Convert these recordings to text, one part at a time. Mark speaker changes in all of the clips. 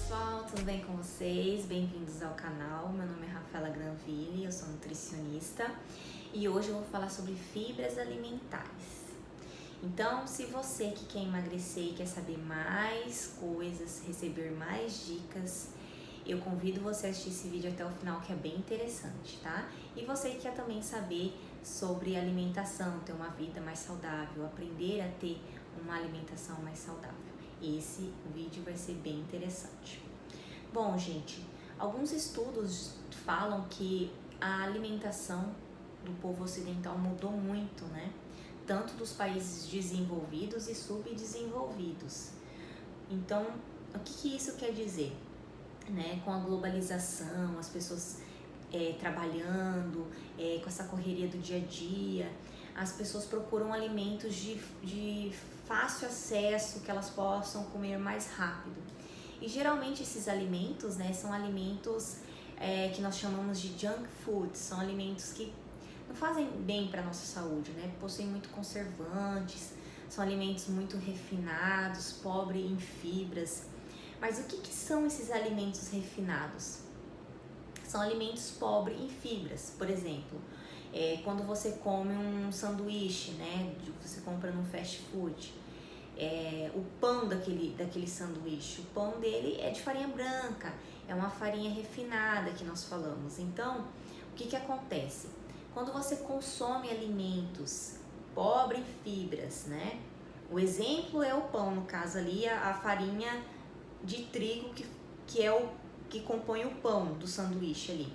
Speaker 1: pessoal, tudo bem com vocês? Bem-vindos ao canal. Meu nome é Rafaela Granville, eu sou nutricionista e hoje eu vou falar sobre fibras alimentares. Então, se você que quer emagrecer e quer saber mais coisas, receber mais dicas, eu convido você a assistir esse vídeo até o final, que é bem interessante, tá? E você que quer também saber sobre alimentação, ter uma vida mais saudável, aprender a ter uma alimentação mais saudável. Esse vídeo vai ser bem interessante. Bom, gente, alguns estudos falam que a alimentação do povo ocidental mudou muito, né? Tanto dos países desenvolvidos e subdesenvolvidos. Então, o que isso quer dizer? Né? Com a globalização, as pessoas trabalhando, com essa correria do dia a dia, as pessoas procuram alimentos de fácil acesso, que elas possam comer mais rápido. E geralmente esses alimentos, né, são alimentos que nós chamamos de junk food, são alimentos que não fazem bem para a nossa saúde, né? Possuem muito conservantes, são alimentos muito refinados, pobres em fibras. Mas o que são esses alimentos refinados? São alimentos pobres em fibras. Por exemplo, quando você come um sanduíche, né, você compra num fast food, o pão daquele sanduíche, o pão dele é de farinha branca, é uma farinha refinada que nós falamos. Então, o que acontece? Quando você consome alimentos pobres em fibras, né, o exemplo é o pão, no caso ali, a farinha de trigo que é o que compõe o pão do sanduíche ali.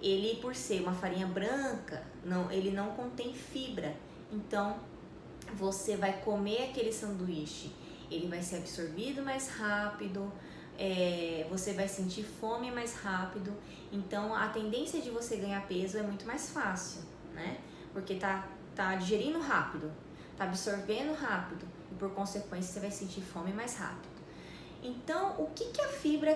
Speaker 1: Ele, por ser uma farinha branca, ele não contém fibra. Então, você vai comer aquele sanduíche, ele vai ser absorvido mais rápido, você vai sentir fome mais rápido. Então, a tendência de você ganhar peso é muito mais fácil, né? Porque tá digerindo rápido, tá absorvendo rápido e, por consequência, você vai sentir fome mais rápido. Então, o que a fibra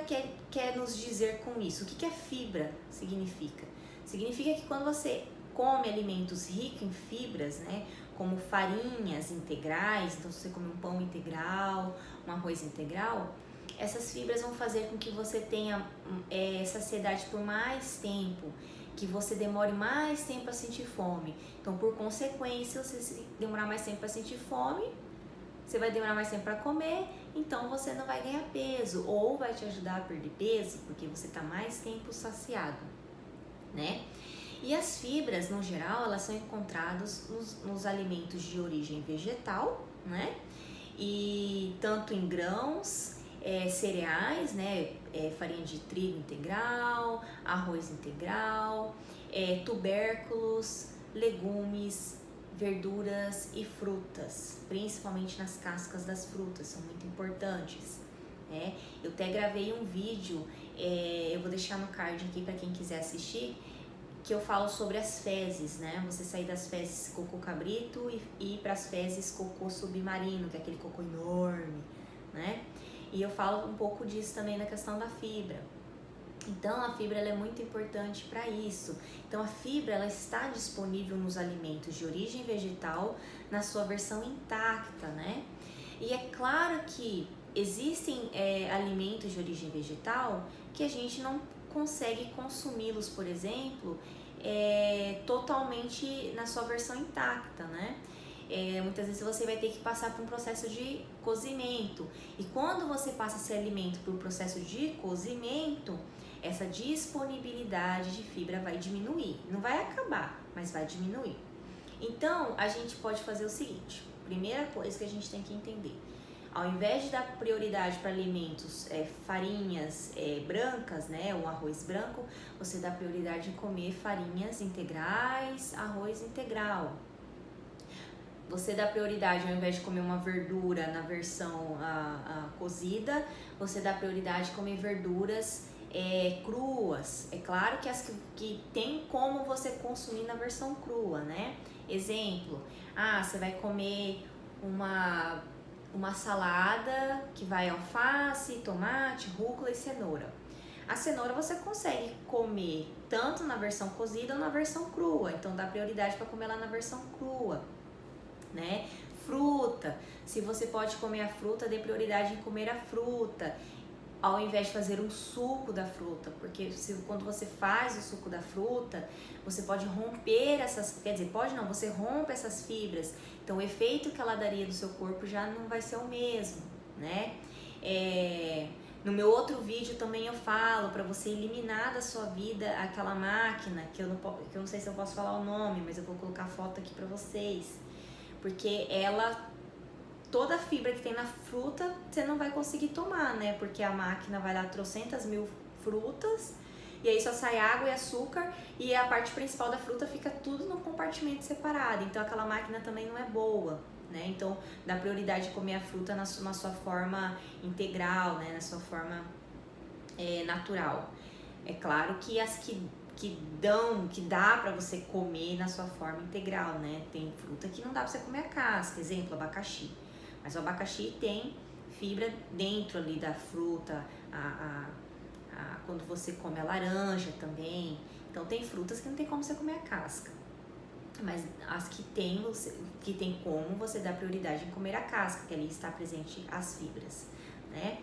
Speaker 1: quer nos dizer com isso? O que a fibra significa? Significa que quando você come alimentos ricos em fibras, né, como farinhas integrais, então se você come um pão integral, um arroz integral, essas fibras vão fazer com que você tenha saciedade por mais tempo, que você demore mais tempo a sentir fome. Então, por consequência, se você demorar mais tempo para sentir fome, você vai demorar mais tempo para comer, então você não vai ganhar peso, ou vai te ajudar a perder peso, porque você está mais tempo saciado, né? E as fibras, no geral, elas são encontradas nos alimentos de origem vegetal, né? E tanto em grãos, cereais, né? Farinha de trigo integral, arroz integral, tubérculos, legumes, verduras e frutas, principalmente nas cascas das frutas, são muito importantes. Eu até gravei um vídeo, eu vou deixar no card aqui para quem quiser assistir, que eu falo sobre as fezes, né? Você sair das fezes cocô cabrito e ir para as fezes cocô submarino, que é aquele cocô enorme, né? E eu falo um pouco disso também na questão da fibra. Então, a fibra ela é muito importante para isso. Então, a fibra ela está disponível nos alimentos de origem vegetal na sua versão intacta, né? E é claro que existem alimentos de origem vegetal que a gente não consegue consumi-los, por exemplo, totalmente na sua versão intacta, né? Muitas vezes você vai ter que passar por um processo de cozimento. E quando você passa esse alimento por um processo de cozimento, essa disponibilidade de fibra vai diminuir. Não vai acabar, mas vai diminuir. Então, a gente pode fazer o seguinte. Primeira coisa que a gente tem que entender. Ao invés de dar prioridade para alimentos, farinhas brancas, né, o arroz branco, você dá prioridade em comer farinhas integrais, arroz integral. Você dá prioridade, ao invés de comer uma verdura na versão cozida, você dá prioridade em comer verduras cruas. É claro que as que tem como você consumir na versão crua, né? Exemplo, você vai comer uma salada que vai alface, tomate, rúcula e cenoura. A cenoura você consegue comer tanto na versão cozida ou na versão crua, então dá prioridade para comer ela na versão crua, né? Fruta, se você pode comer a fruta, dê prioridade em comer a fruta. ao invés de fazer um suco da fruta, porque quando você faz o suco da fruta, você pode romper essas, quer dizer, pode não, você rompe essas fibras, então o efeito que ela daria no seu corpo já não vai ser o mesmo, né? No meu outro vídeo também eu falo para você eliminar da sua vida aquela máquina, que eu não sei se eu posso falar o nome, mas eu vou colocar a foto aqui para vocês, porque toda a fibra que tem na fruta você não vai conseguir tomar, né? Porque a máquina vai lá trocentas mil frutas e aí só sai água e açúcar e a parte principal da fruta fica tudo num compartimento separado. Então aquela máquina também não é boa, né? Então dá prioridade de comer a fruta na sua forma integral, né? Na sua forma natural. É claro que as que dá para você comer na sua forma integral, né? Tem fruta que não dá para você comer a casca, exemplo, abacaxi. Mas o abacaxi tem fibra dentro ali da fruta, quando você come a laranja também. Então tem frutas que não tem como você comer a casca. Mas as que tem como você dá prioridade em comer a casca, que ali está presente as fibras, né?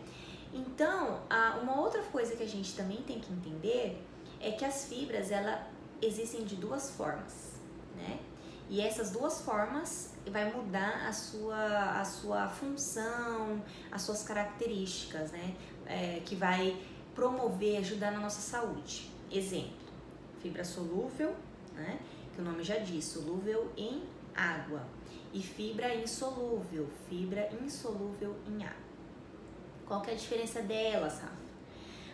Speaker 1: Então, uma outra coisa que a gente também tem que entender é que as fibras, existem de duas formas, né? E essas duas formas vai mudar a sua função, as suas características, né? Que vai promover, ajudar na nossa saúde. Exemplo, fibra solúvel, né? Que o nome já diz, solúvel em água. E fibra insolúvel em água. Qual que é a diferença delas, Rafa?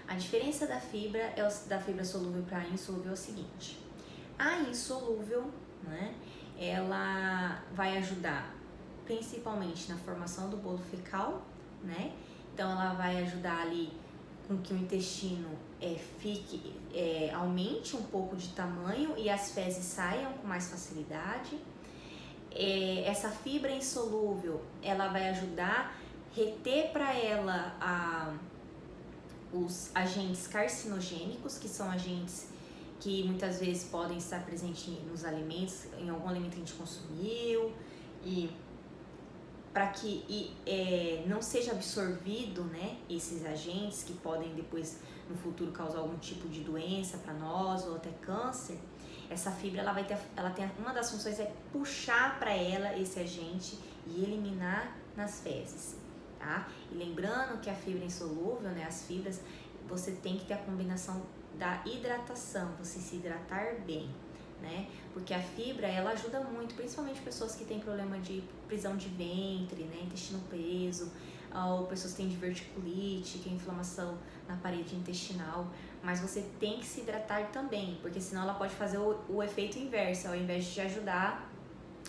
Speaker 1: A diferença da fibra solúvel para a insolúvel é o seguinte: a insolúvel, né, ela vai ajudar principalmente na formação do bolo fecal, né? Então ela vai ajudar ali com que o intestino aumente um pouco de tamanho e as fezes saiam com mais facilidade. Essa fibra insolúvel, ela vai ajudar reter para ela os agentes carcinogênicos, que são agentes que muitas vezes podem estar presentes nos alimentos, em algum alimento que a gente consumiu, e para que não seja absorvido, né, esses agentes que podem depois no futuro causar algum tipo de doença para nós ou até câncer. Essa fibra ela tem uma das funções é puxar para ela esse agente e eliminar nas fezes, tá? E lembrando que a fibra insolúvel, né, as fibras, você tem que ter a combinação da hidratação, você se hidratar bem, né? Porque a fibra, ela ajuda muito, principalmente pessoas que têm problema de prisão de ventre, né, intestino preso, ou pessoas que têm diverticulite, que é inflamação na parede intestinal. Mas você tem que se hidratar também, porque senão ela pode fazer o efeito inverso. Ao invés de te ajudar,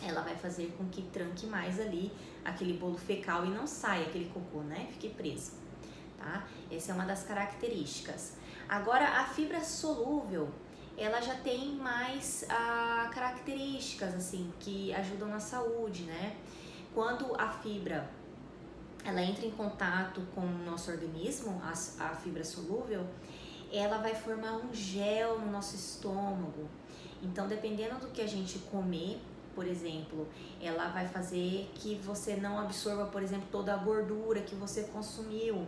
Speaker 1: ela vai fazer com que tranque mais ali aquele bolo fecal e não saia aquele cocô, né? Fique preso, tá? Essa é uma das características. Agora, a fibra solúvel, ela já tem mais características, assim, que ajudam na saúde, né? Quando a fibra, ela entra em contato com o nosso organismo, a fibra solúvel, ela vai formar um gel no nosso estômago. Então, dependendo do que a gente comer, por exemplo, ela vai fazer que você não absorva, por exemplo, toda a gordura que você consumiu.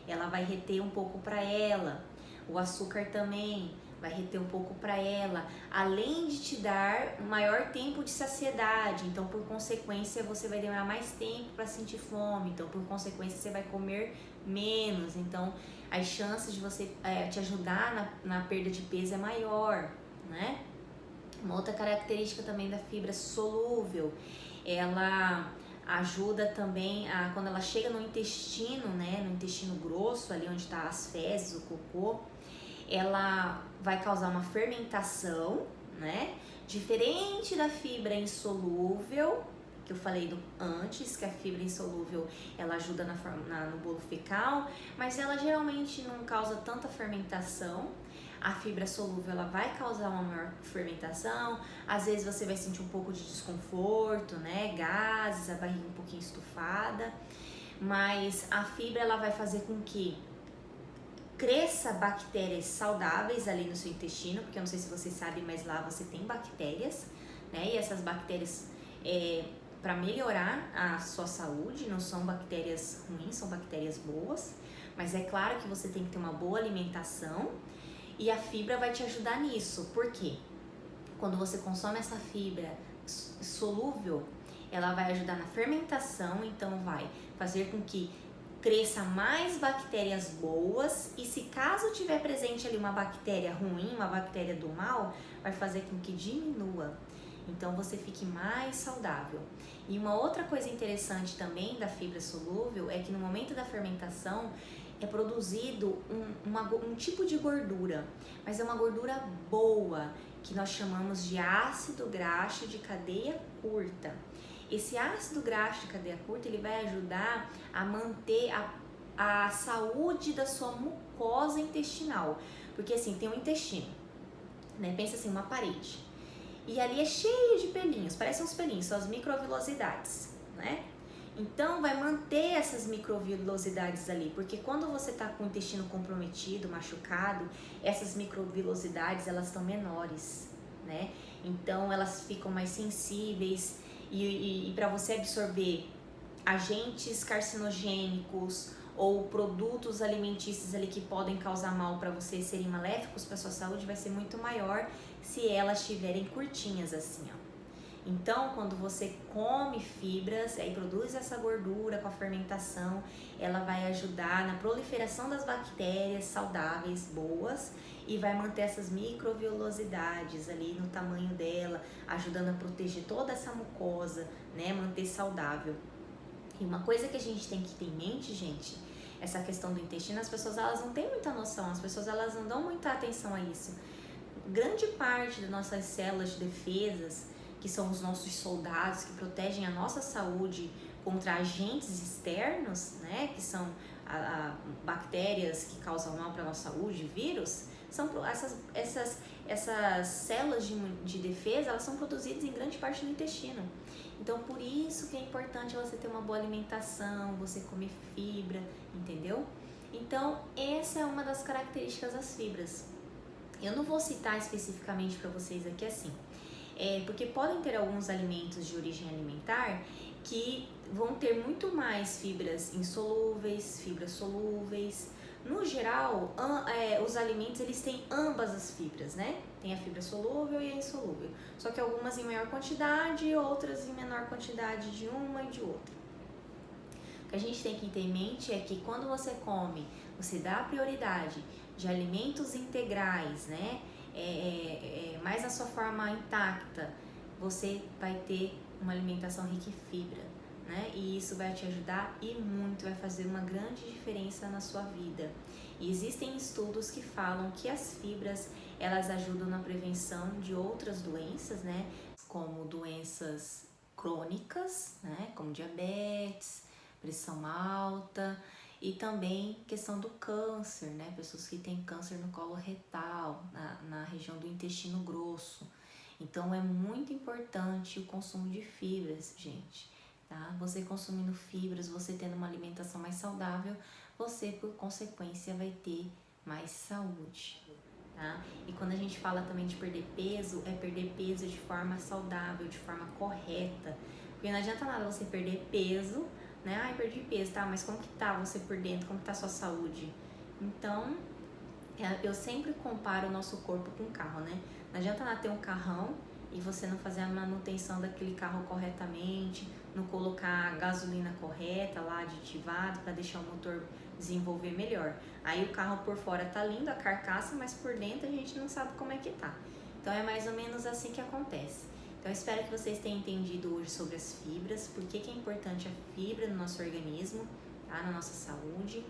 Speaker 1: Ela vai reter um pouco para ela. O açúcar também vai reter um pouco para ela, além de te dar maior tempo de saciedade. Então, por consequência, você vai demorar mais tempo para sentir fome. Então, por consequência, você vai comer menos. Então, as chances de você te ajudar na perda de peso é maior, né? Uma outra característica também da fibra solúvel, ela ajuda também quando ela chega no intestino, né? No intestino grosso, ali onde está as fezes, o cocô, ela vai causar uma fermentação, né? Diferente da fibra insolúvel, que eu falei antes, que a fibra insolúvel ela ajuda no bolo fecal, mas ela geralmente não causa tanta fermentação. A fibra solúvel ela vai causar uma maior fermentação, às vezes você vai sentir um pouco de desconforto, né? Gases, a barriga um pouquinho estufada, mas a fibra ela vai fazer com que cresça bactérias saudáveis ali no seu intestino, porque eu não sei se vocês sabem, mas lá você tem bactérias, né? E essas bactérias, para melhorar a sua saúde, não são bactérias ruins, são bactérias boas, mas é claro que você tem que ter uma boa alimentação e a fibra vai te ajudar nisso. Por quê? Quando você consome essa fibra solúvel, ela vai ajudar na fermentação, então vai fazer com que cresça mais bactérias boas, e se caso tiver presente ali uma bactéria ruim, uma bactéria do mal, vai fazer com que diminua. Então você fique mais saudável. E uma outra coisa interessante também da fibra solúvel é que no momento da fermentação é produzido um tipo de gordura, mas é uma gordura boa, que nós chamamos de ácido graxo de cadeia curta. Esse ácido graxo de cadeia curta, ele vai ajudar a manter a saúde da sua mucosa intestinal. Porque assim, tem um intestino, né? Pensa assim, uma parede. E ali é cheio de pelinhos, parecem uns pelinhos, são as microvilosidades, né? Então vai manter essas microvilosidades ali, porque quando você tá com o intestino comprometido, machucado, essas microvilosidades elas estão menores, né? Então elas ficam mais sensíveis e para você absorver agentes carcinogênicos ou produtos alimentícios ali que podem causar mal para você, serem maléficos para sua saúde, vai ser muito maior se elas estiverem curtinhas assim, ó. Então, quando você come fibras, aí produz essa gordura com a fermentação, ela vai ajudar na proliferação das bactérias saudáveis, boas, e vai manter essas microvilosidades ali no tamanho dela, ajudando a proteger toda essa mucosa, né, manter saudável. E uma coisa que a gente tem que ter em mente, gente, essa questão do intestino, as pessoas elas não têm muita noção, as pessoas elas não dão muita atenção a isso. Grande parte das nossas células de defesas, que são os nossos soldados que protegem a nossa saúde contra agentes externos, né, que são bactérias que causam mal para a nossa saúde, vírus, são essas células de defesa, elas são produzidas em grande parte no intestino. Então, por isso que é importante você ter uma boa alimentação, você comer fibra, entendeu? Então, essa é uma das características das fibras. Eu não vou citar especificamente para vocês aqui assim, porque podem ter alguns alimentos de origem alimentar que vão ter muito mais fibras insolúveis, fibras solúveis. No geral, os alimentos eles têm ambas as fibras, né? Tem a fibra solúvel e a insolúvel. Só que algumas em maior quantidade e outras em menor quantidade de uma e de outra. O que a gente tem que ter em mente é que quando você come, você dá prioridade de alimentos integrais, né? Mais na sua forma intacta, você vai ter uma alimentação rica em fibra, né? E isso vai te ajudar e muito, vai fazer uma grande diferença na sua vida. E existem estudos que falam que as fibras, elas ajudam na prevenção de outras doenças, né? Como doenças crônicas, né? Como diabetes, pressão alta e também questão do câncer, né? Pessoas que têm câncer no colo retal, na região do intestino grosso. Então é muito importante o consumo de fibras, gente, tá? Você consumindo fibras, você tendo uma alimentação mais saudável, você por consequência vai ter mais saúde, tá? E quando a gente fala também de perder peso, é perder peso de forma saudável, de forma correta. Porque não adianta nada você perder peso, né? Ai, perdi peso, tá? Mas como que tá você por dentro? Como que tá a sua saúde? Então, eu sempre comparo o nosso corpo com um carro, né? Não adianta nada ter um carrão e você não fazer a manutenção daquele carro corretamente, não colocar a gasolina correta lá, aditivado, para deixar o motor desenvolver melhor. Aí o carro por fora tá lindo, a carcaça, mas por dentro a gente não sabe como é que tá. Então é mais ou menos assim que acontece. Então eu espero que vocês tenham entendido hoje sobre as fibras, por que é importante a fibra no nosso organismo, tá? Na nossa saúde.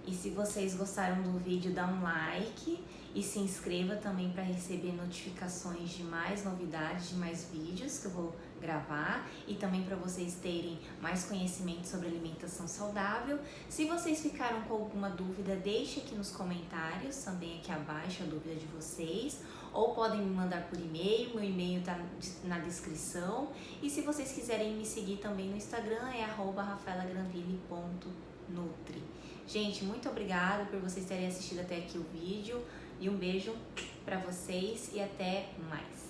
Speaker 1: E se vocês gostaram do vídeo, dá um like e se inscreva também para receber notificações de mais novidades, de mais vídeos que eu vou gravar e também para vocês terem mais conhecimento sobre alimentação saudável. Se vocês ficaram com alguma dúvida, deixe aqui nos comentários, também aqui abaixo a dúvida de vocês, ou podem me mandar por e-mail, meu e-mail tá na descrição. E se vocês quiserem me seguir também no Instagram, é @rafaelagranville.nutri. Gente, muito obrigada por vocês terem assistido até aqui o vídeo e um beijo pra vocês e até mais.